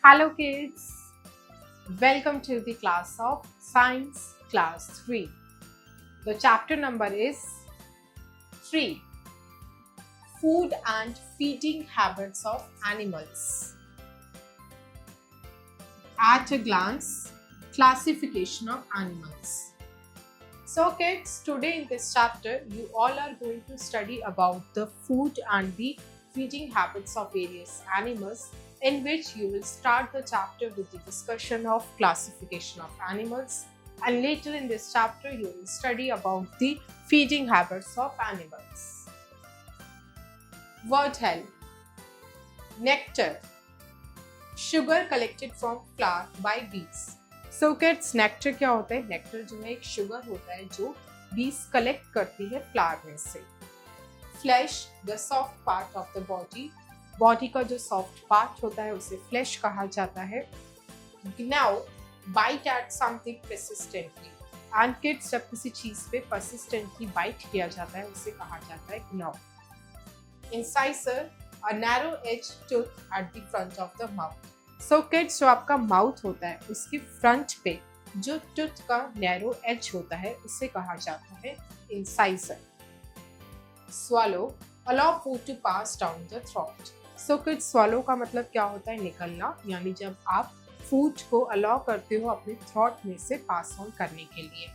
Hello kids, welcome to the class of Science Class 3. The chapter number is 3. Food and feeding habits of animals. At a glance, classification of animals. So kids, today in this chapter, you all are going to study about the food and the feeding habits of various animals, in which you will start the chapter with the discussion of classification of animals, and later in this chapter you will study about the feeding habits of animals. Word help. Nectar. Sugar collected from flower by bees. So kids, nectar क्या होता है? Nectar जो है एक sugar होता है जो bees collect करती है flower में से. Flesh, the soft part of the body. Body का जो सॉफ्ट पार्ट होता है उसे फ्लैश कहा जाता है. Gnaw, bite at something persistently. And kids, जब किसी चीज पे persistently बाइट किया जाता है उसे कहा जाता है gnaw. Incisor, a narrow edged tooth at the front of the mouth. So kids, जो आपका माउथ होता है उसके फ्रंट पे जो टूथ का नैरो एज होता है उसे कहा जाता है incisor. Swallow, allow food to pass down the throat. So kids, swallow का मतलब क्या होता है? निकलना, यानी जब आप फूड को अलाउ करते हो अपने थ्रोट में से पास ऑन करने के लिए.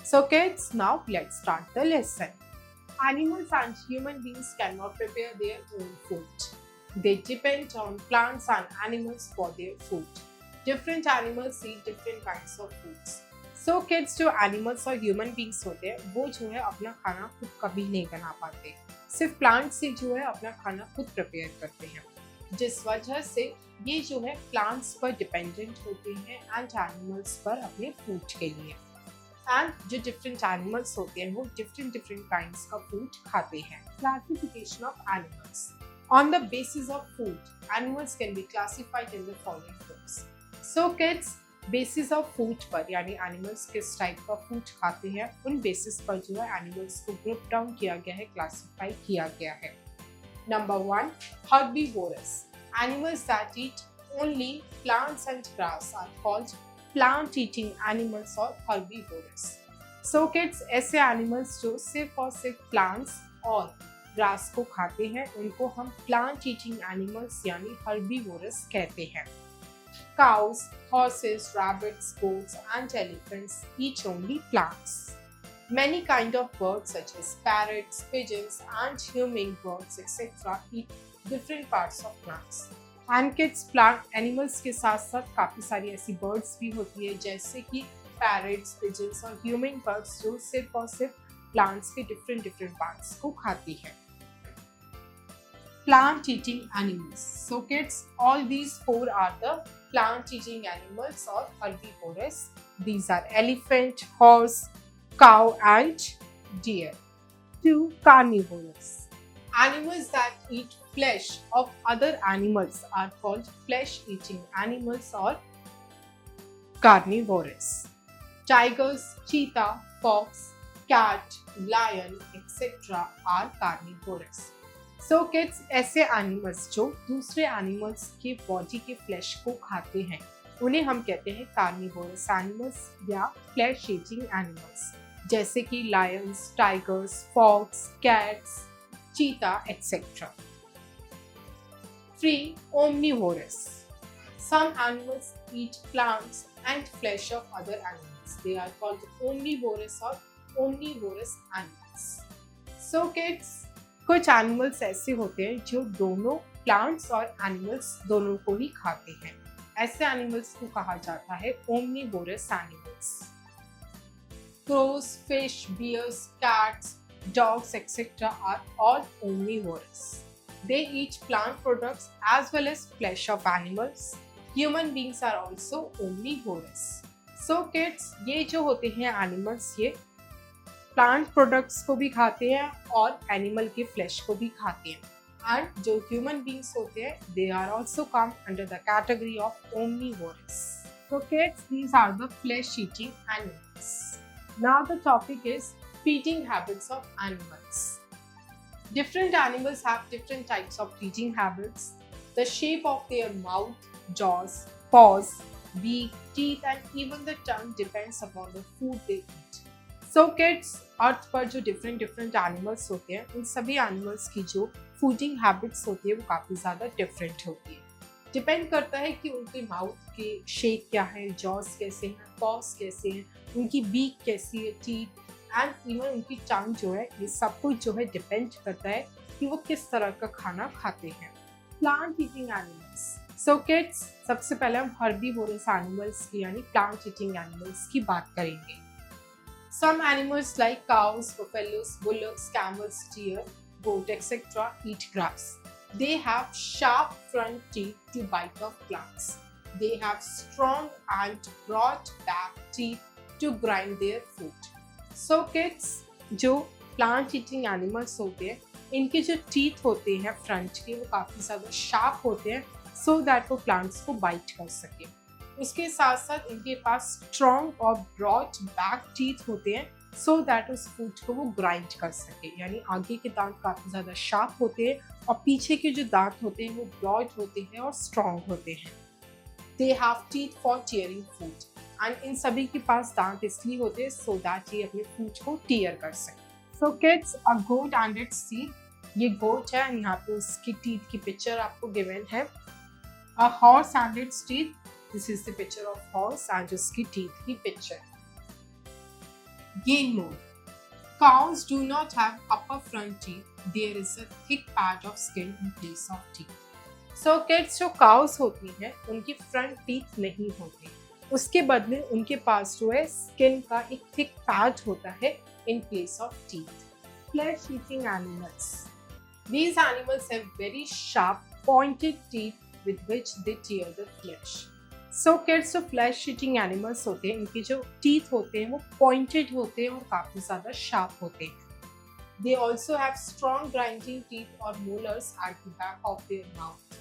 So kids, now let's start the lesson. Animals and human beings cannot prepare their own food. They depend on plants and animals for their food. Different animals eat different kinds of foods. So kids, जो animals और human beings होते हैं वो जो है अपना खाना खुद कभी नहीं बना पाते, सिर्फ प्लांट से जो है अपना खाना खुद प्रिपेयर करते हैं, जिस वजह से ये जो है प्लांट्स पर डिपेंडेंट होते हैं एंड एनिमल्स पर अपने फूड के लिए. एंड जो डिफरेंट एनिमल्स होते हैं वो डिफरेंट काइंड्स का फूड खाते हैं. Classification of animals. On the basis of food, animals can be classified in the following groups. So kids, basis of food पर, यानी एनिमल्स किस टाइप का फूड खाते हैं उन बेसिस पर जो है एनिमल्स को ग्रुप डाउन किया गया है, क्लासिफाई किया गया है. Number 1, herbivorous. Animals that eat only plants and grass are called plant eating animals और हर्बीवोरस. सो किड्स, ऐसे एनिमल्स जो सिर्फ और सिर्फ प्लांट्स और ग्रास को खाते हैं उनको हम प्लांट ईटिंग एनिमल्स यानी हर्बीवोरस कहते हैं. Cows, horses, rabbits, goats, and elephants eat only plants. Many kinds of birds such as parrots, pigeons, and hummingbirds, etc. eat different parts of plants. And kids, plant animals के साथ साथ काफी सारी ऐसी birds भी होती है जैसे कि parrots, pigeons और hummingbirds जो सिर्फ और सिर्फ plants के different parts को खाती है. Plant eating animals. So kids, all these 4 are the plant eating animals or herbivorous. These are elephant, horse, cow and deer. 2. Carnivorous. Animals that eat flesh of other animals are called flesh eating animals or carnivorous. Tigers, cheetah, fox, cat, lion, etc. are carnivorous. So kids, ऐसे animals जो दूसरे animals के body के flash को खाते हैं उन्हें हम कहते हैं कार्निवोरस एनिमल्स या फ्लैश ईटिंग एनिमल्स, जैसे कि लायंस, टाइगर्स, फॉक्स, कैट्स, चीता etcetera. 3. Omnivorous. Some animals eat plants and flesh of other animals. They are called omnivorous or omnivorous animals. So kids, कुछ एनिमल्स ऐसे होते हैं जो दोनों प्लांट्स और एनिमल्स दोनों को ही खाते हैं. ऐसे एनिमल्स को कहा जाता है omnivorous animals. Crows, fish, bears, cats, dogs, etc. are all omnivorous. They eat plant products as well as flesh of animals. Human beings are also omnivorous. So kids, ये जो होते हैं एनिमल्स ये प्लांट प्रोडक्ट्स को भी खाते हैं और एनिमल के फ्लैश को भी खाते हैं. एंड जो ह्यूमन बींग्स होते हैं they are also come under the category of omnivorous. So kids, these are the flesh eating animals. Now the topic is feeding habits of animals. Different animals have different types of feeding habits. The shape of their mouth, jaws, paws, beak, teeth and even the tongue depends upon the food they eat. So kids, अर्थ पर जो different animals होते हैं, उन सभी animals की जो fooding habits होती है वो काफ़ी ज़्यादा डिफरेंट होती है. डिपेंड करता है कि उनके माउथ की शेप क्या है, जॉस कैसे हैं, पॉज कैसे हैं, उनकी बीक कैसी है, टीथ एंड इवन उनकी टंग जो है, ये सब कुछ जो है डिपेंड करता है कि वो किस तरह का खाना खाते हैं. Plant eating animals. So kids, सबसे पहले हम हर्बीवोरस एनिमल्स की यानी प्लांट ईटिंग एनिमल्स की बात करेंगे. Some animals like cows, buffaloes, bullocks, camels, deer, goat, etc. eat grass. They have sharp front teeth to bite off plants. They have strong and broad back teeth to grind their food. So kids, जो plant eating animals होते हैं, इनके जो teeth होते हैं front के, वो काफ़ी ज़्यादा sharp होते हैं so that वो plants को bite कर सके. उसके साथ साथ इनके पास स्ट्रॉन्ग और ब्रॉड बैक टीथ होते हैं सो दैट उस फूड को वो ग्राइंड कर सके. यानी आगे के दांत काफ़ी ज़्यादा शार्प होते हैं और पीछे के जो दांत होते हैं वो ब्रॉड होते हैं और स्ट्रॉन्ग होते हैं. They have teeth for tearing food and in सभी के पास दांत इसलिए होते हैं सो दैट ये अपने फूड को टीयर कर सके. So kids, a goat and its teeth. ये गोट है, यहाँ पे उसकी टीथ की पिक्चर आपको गिवन है. A horse and its teeth. This is the picture of horse and उसकी teeth की picture. Gain more. Cows do not have upper front teeth. There is a thick pad of skin in place of teeth. So kids, जो cows होती हैं उनकी front teeth नहीं होती. उसके बदले उनके पास जो है skin का एक thick pad होता है in place of teeth. Flesh eating animals. These animals have very sharp pointed teeth with which they tear the flesh. So kids, जो फ्लैश ईटिंग एनिमल्स होते हैं, इनके जो टीथ होते हैं वो पॉइंटेड होते हैं और काफ़ी ज़्यादा शार्प होते हैं. They also have strong grinding teeth और molars at the back of their mouth.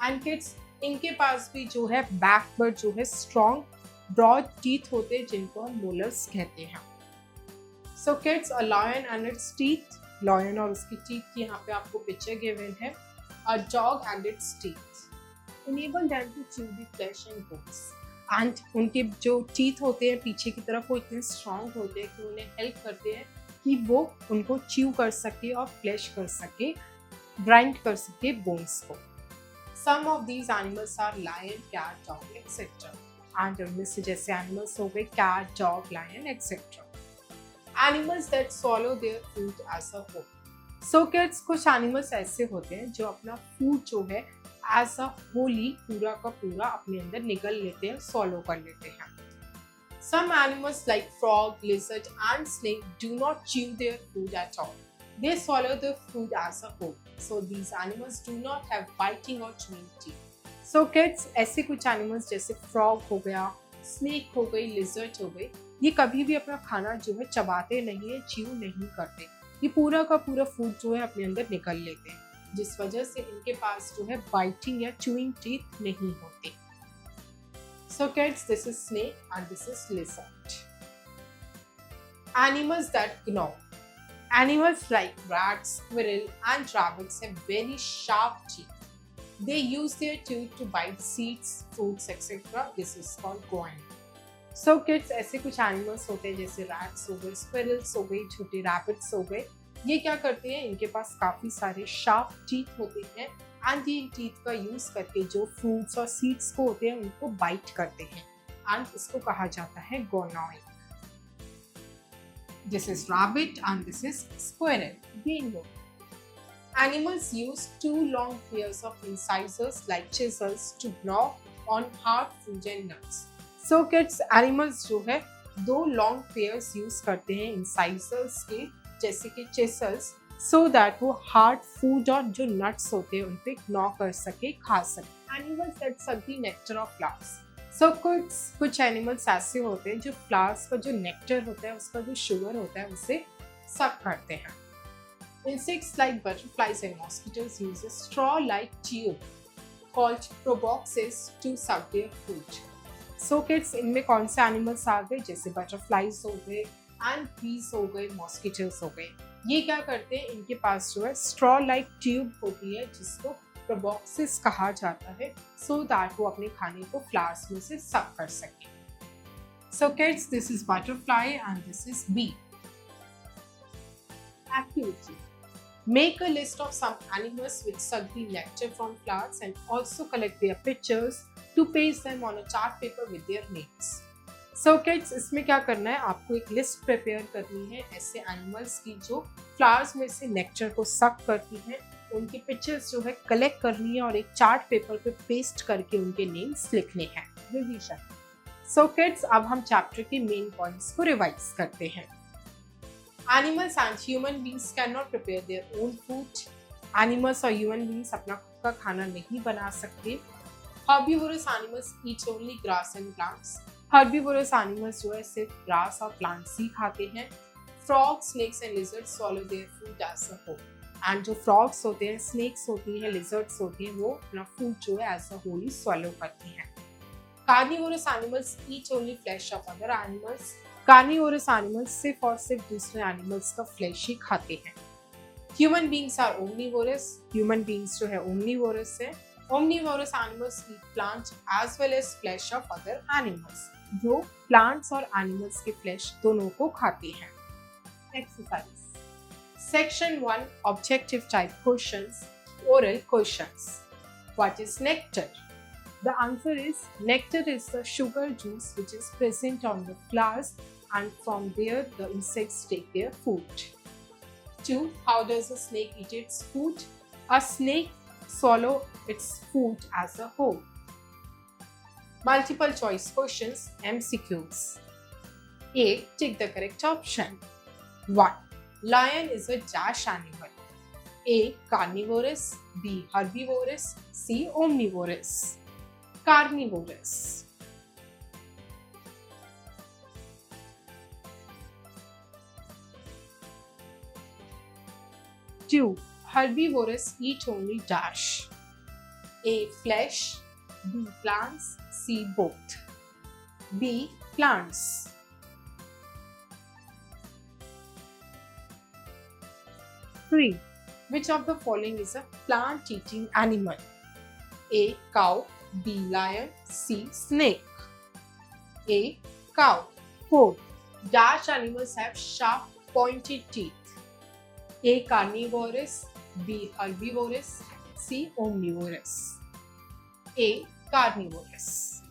And kids, इनके पास भी जो है बैक पर जो है स्ट्रॉन्ग ब्रॉड टीथ होते हैं जिनको हम मोलर्स कहते हैं. So kids, a lion and its teeth. Lion और उसकी टीथ की यहाँ पे आपको पिक्चर गिवन है. A dog and its teeth. enable them to chew the flesh and bones. And उनके जो teeth होते हैं पीछे की तरफ वो इतने strong होते हैं कि उन्हें help करते हैं कि वो उनको chew कर सके और flesh कर सके, grind कर सके bones को. Some of these animals are lion, cat, dog, etc. And उनमें से जैसे animals हो गए cat, dog, lion, etc. Animals that swallow their food as a whole. So kids, कुछ animals ऐसे होते हैं जो अपना food जो है एज अ होली पूरा का पूरा अपने अंदर निगल लेते हैं, सॉलो कर लेते हैं. Some animals like frog, lizard and snake do not chew their food at all. They swallow the food as a whole. So these animals do not have biting or chewing teeth. So kids, ऐसे कुछ animals जैसे frog हो गया, snake हो गई, lizard हो गई, ये कभी भी अपना खाना जो है चबाते नहीं है, chew नहीं करते. ये पूरा का पूरा फूड जो है अपने अंदर निकल लेते हैं, जिस वजह से इनके पास जो है बाइटिंग या चूइंग टीथ नहीं होते. So kids, this is snake and this is lizard. Animals that gnaw. Animals like rats, squirrel and rabbits have very sharp teeth. They use their teeth to bite seeds, fruits, etc. This is called gnawing. So kids, ऐसे कुछ animals होते हैं जैसे rats हो गए, squirrels हो गए, छोटे रैबिट्स हो गए. ये क्या करते हैं, इनके पास काफ़ी सारे शार्प टीथ होते हैं एंड ये टीथ का यूज़ करके जो फ्रूट्स और सीड्स को होते हैं उनको बाइट करते हैं एंड इसको कहा जाता है gnawing. This is rabbit and this is squirrel. Bingo. Animals use two long pairs of incisors like chisels to gnaw on hard fruit and nuts. So kids, animals जो है दो long pairs use करते हैं incisors के जैसे कि चेसल्स so that वो hard food और जो नट्स होते हैं उन पे गनॉ कर सके, खा सके. Animals that suck the nectar of flowers. सो कुछ एनिमल्स ऐसे होते हैं जो फ्लावर्स का जो नेक्टर होता है, उसका जो शुगर होता है, उसे सक करते हैं. Insects like butterflies and mosquitoes use a straw-like tube called proboscis to suck their food. So kids, इनमें कौन से एनिमल्स आ गए, जैसे बटरफ्लाइज हो गए एंड बीज हो गए, मॉस्किटोज हो गए. ये क्या करते हैं, इनके पास जो है स्ट्रॉ लाइक ट्यूब होती है जिसको प्रोबॉक्सिस कहा जाता है, सो दैट वो अपने खाने को फ्लावर्स में से सक कर सके। So kids, this is butterfly and this is bee. Activity. Make a list of some animals which suck the nectar from flowers and also collect their pictures to paste them on a chart paper with their names. So kids, इसमें क्या करना है, आपको एक list prepare करनी है ऐसे animals की जो फ्लावर्स में से नेक्टर को सक करती हैं। उनकी पिक्चर्स जो है कलेक्ट करनी है और एक चार्ट पेपर पे पेस्ट करके उनके नेम्स लिखने हैं। रिवीजन। सो किड्स, अब हम चैप्टर के मेन पॉइंट्स को रिवाइज करते हैं। Animals and human beings can not prepare their own food. Animals और ह्यूमन बीइंग्स अपना खुद का खाना नहीं बना सकते। Herbivorous animals eat only grass and plants. Herbivorous animals जो है सिर्फ ग्रास और प्लांट्स ही खाते हैं। Frogs, snakes and lizards swallow their food as a whole. And जो फ्रॉग्स होते हैं, स्नेक्स होती हैं, लिजर्ड्स होती हैं, वो अपना फूड जो है एज अ होल ही स्वॉलो करती हैं। Carnivorous animals eat only flesh of other animals. Carnivorous animals सिर्फ और सिर्फ दूसरे animals का flesh ही खाते हैं। Human beings are omnivorous. Human beings जो है omnivorous है। Omnivorous animals eat plants as well as flesh of other animals. जो plants और animals के flesh दोनों को खाते हैं। Exercise. Section 1 Objective type questions. Oral questions. What is nectar? The answer is nectar is the sugar juice which is present on the flowers and from there the insects take their food. 2. How does a snake eat its food? A snake swallows its food as a whole. Multiple choice questions, MCQs. A. Take the correct option. 1. Lion is a dash animal. A. Carnivorous. B. Herbivorous. C. Omnivorous. Carnivorous. 2. Herbivorous eat only dash. A. Flesh. B. Plants. C. Both. B. Plants. 3. Which of the following is a plant-eating animal? A. Cow. B. Lion. C. Snake. A. Cow. 4. Dash animals have sharp pointed teeth. A. Carnivorous. B. Herbivorous. C. Omnivorous. A. Carnivorous.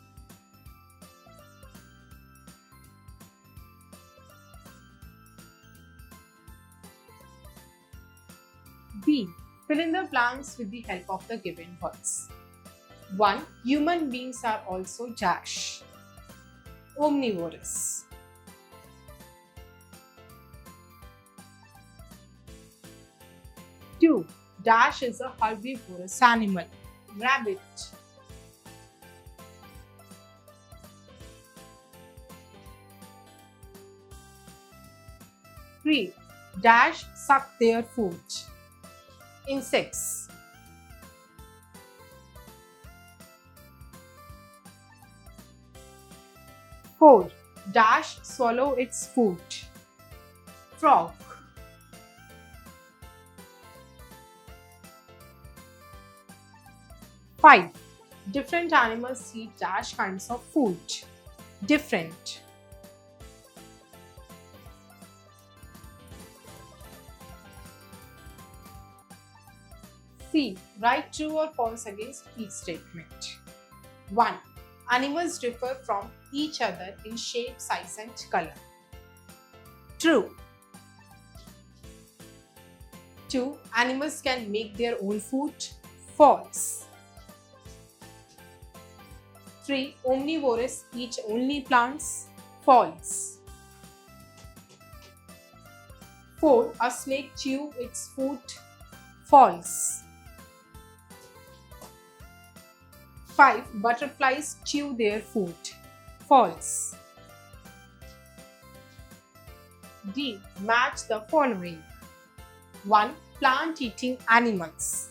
B. Fill in the blanks with the help of the given words. 1. Human beings are also dash. Omnivorous. 2. Dash is a herbivorous animal. Rabbit. 3. Dash suck their food. Insects. 4. Dash swallow its food. Frog. 5. Different animals eat dash kinds of food. Different. 3. Write true or false against each statement. 1. Animals differ from each other in shape, size and color. True. 2. Animals can make their own food. False. 3. Omnivorous eat only plants. False. 4. A snake chew its food. False. 5. Butterflies chew their food. False. D. Match the following. 1. Plant-eating animals.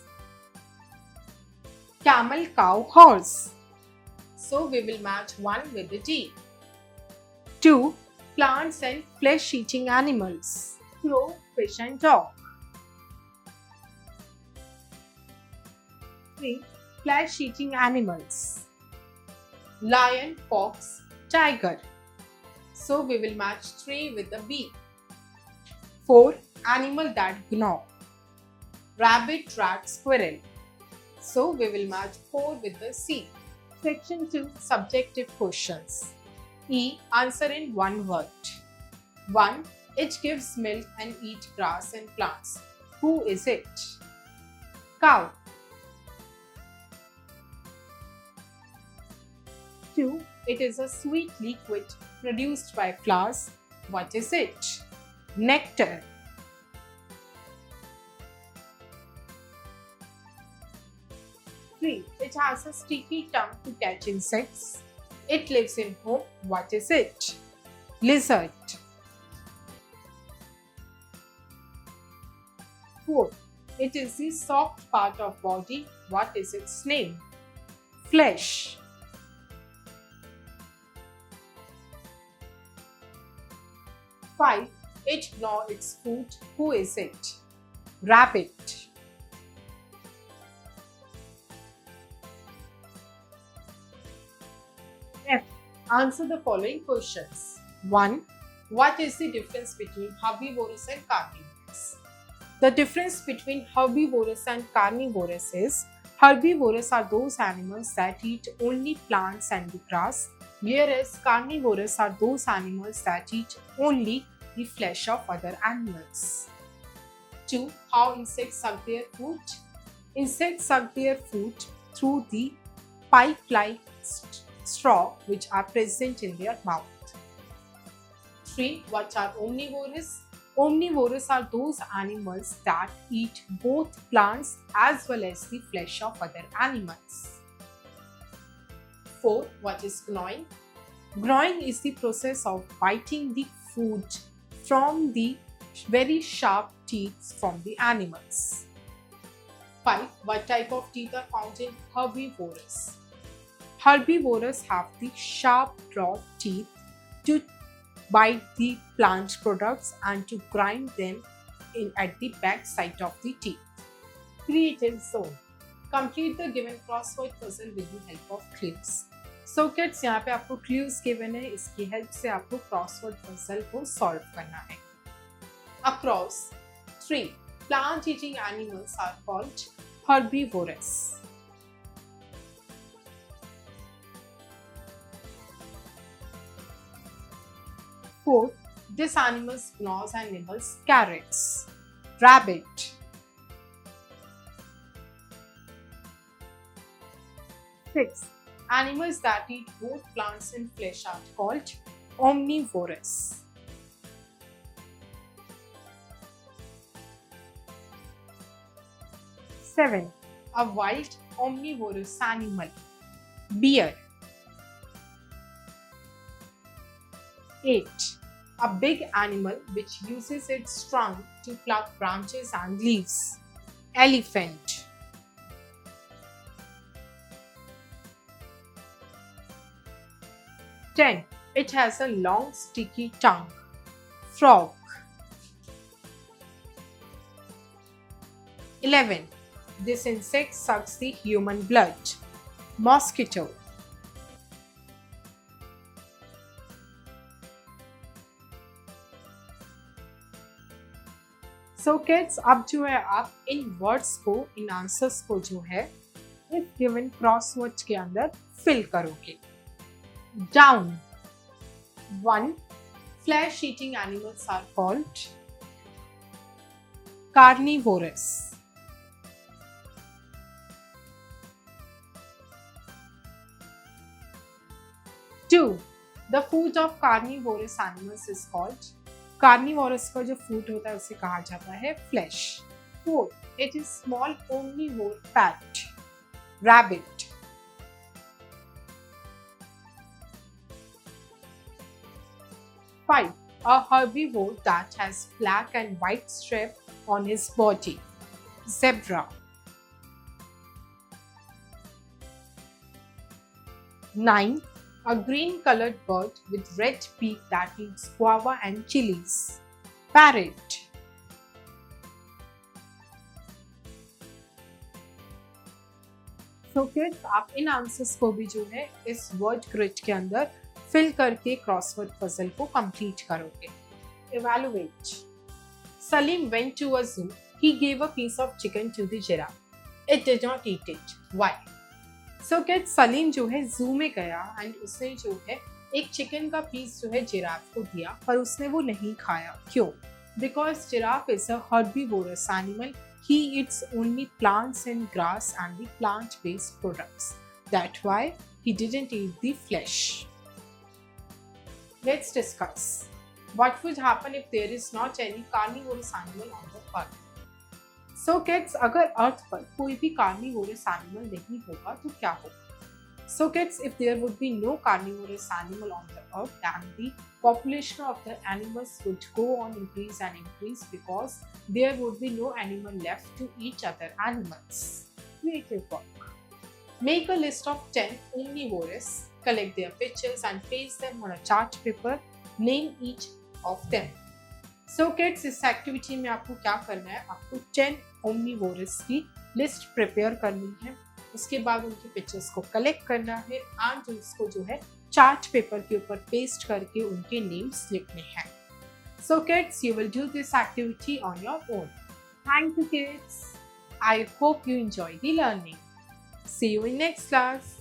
Camel, cow, horse. So we will match 1 with the D. 2. Plants and flesh-eating animals. crow, fish and dog. 3. Flesh-eating animals. Lion, fox, tiger. So we will match 3 with the B. 4. Animal that gnaw. Rabbit, rat, squirrel. So we will match 4 with the C. Section 2. Subjective questions. E. Answer in one word. 1. It gives milk and eats grass and plants. Who is it? Cow. 2. It is a sweet liquid produced by flowers. What is it? Nectar. 3. It has a sticky tongue to catch insects. It lives in home. What is it? Lizard. 4. It is the soft part of body. What is its name? Flesh. 5. It gnaws its food. Who is it? Rabbit. 'F. Answer the following questions. 1. What is the difference between herbivorous and carnivorous? The difference between herbivorous and carnivorous is herbivorous are those animals that eat only plants and the grass, whereas carnivorous are those animals that eat only the flesh of other animals. 2. How insects suck their food? Insects suck their food through the pipe-like straw which are present in their mouth. 3. What are omnivorous? Omnivorous are those animals that eat both plants as well as the flesh of other animals. 4. What is gnawing? Gnawing is the process of biting the food from the very sharp teeth from the animals. 5. What type of teeth are found in herbivorous? Herbivorous have the sharp broad teeth to bite the plant products and to grind them in at the back side of the teeth. Creative zone. Complete the given crossword puzzle with the help of clues. So kids, यहाँ पे आपको clues given है, इसकी help से आपको crossword puzzle को solve करना है. Across. 3. Plant-eating animals are called herbivorous. 4. This animal gnaws and nibbles carrots. Rabbit. 6. Animals that eat both plants and flesh are called omnivorous. 7. A wild omnivorous animal. Bear. 8. A big animal which uses its trunk to pluck branches and leaves. Elephant. 10. It has a long sticky tongue. Frog. 11. This insect sucks the human blood. Mosquito. 'So kids, अब जो है आप इन words को, इन answers को जो है इस given crosswords के अंदर फिल करोगे. Down. 1. Flesh eating animals are called carnivorous. 2. The food of carnivorous animals is called, carnivorous का जो फूड होता है उसे कहा जाता है flash. 4. It is small omnivore pet. Rabbit. 5. A herbivore that has black and white strip on his body. Zebra. 9. A green-colored bird with red beak that eats guava and chilies. Parrot. तो kids आप इन answers को भी जो है इस word grid के अंदर fill करके क्रॉसवर्ड पजल को कंप्लीट करोगे. Evaluate. Salim went to a zoo. He gave a piece of chicken to the giraffe. It did not eat it. Why? So kids, Salim जो है जू में गया एंड उसने जो है एक चिकन का पीस जो है जिराफ को दिया पर उसने वो नहीं खाया. क्यों? Because giraffe is a herbivorous animal. He eats only plants and grass and the plant-based products. That's why he didn't eat the flesh. Let's discuss. What would happen if there is not any carnivorous animal on the earth? So kids, अगर अर्थ पर कोई भी carnivorous animal नहीं होगा तो क्या होगा? So kids, if there would be no carnivorous animal on the earth, then the population of the animals would go on increase and increase because there would be no animal left to eat other animals. Creative work. Make a list of 10 omnivores, collect their pictures and paste them on a chart paper. Name each of them. So kids, इस activity में आपको क्या करना है? आपको 10 omnivores की list prepare करनी है. उसके बाद उनकी पिक्चर्स को कलेक्ट करना है एंड उसको जो है चार्ट पेपर के ऊपर पेस्ट करके उनके नेम्स लिखने हैं. So kids, you will do this activity on your own. Thank you kids. I hope you enjoy the learning. See you in next class.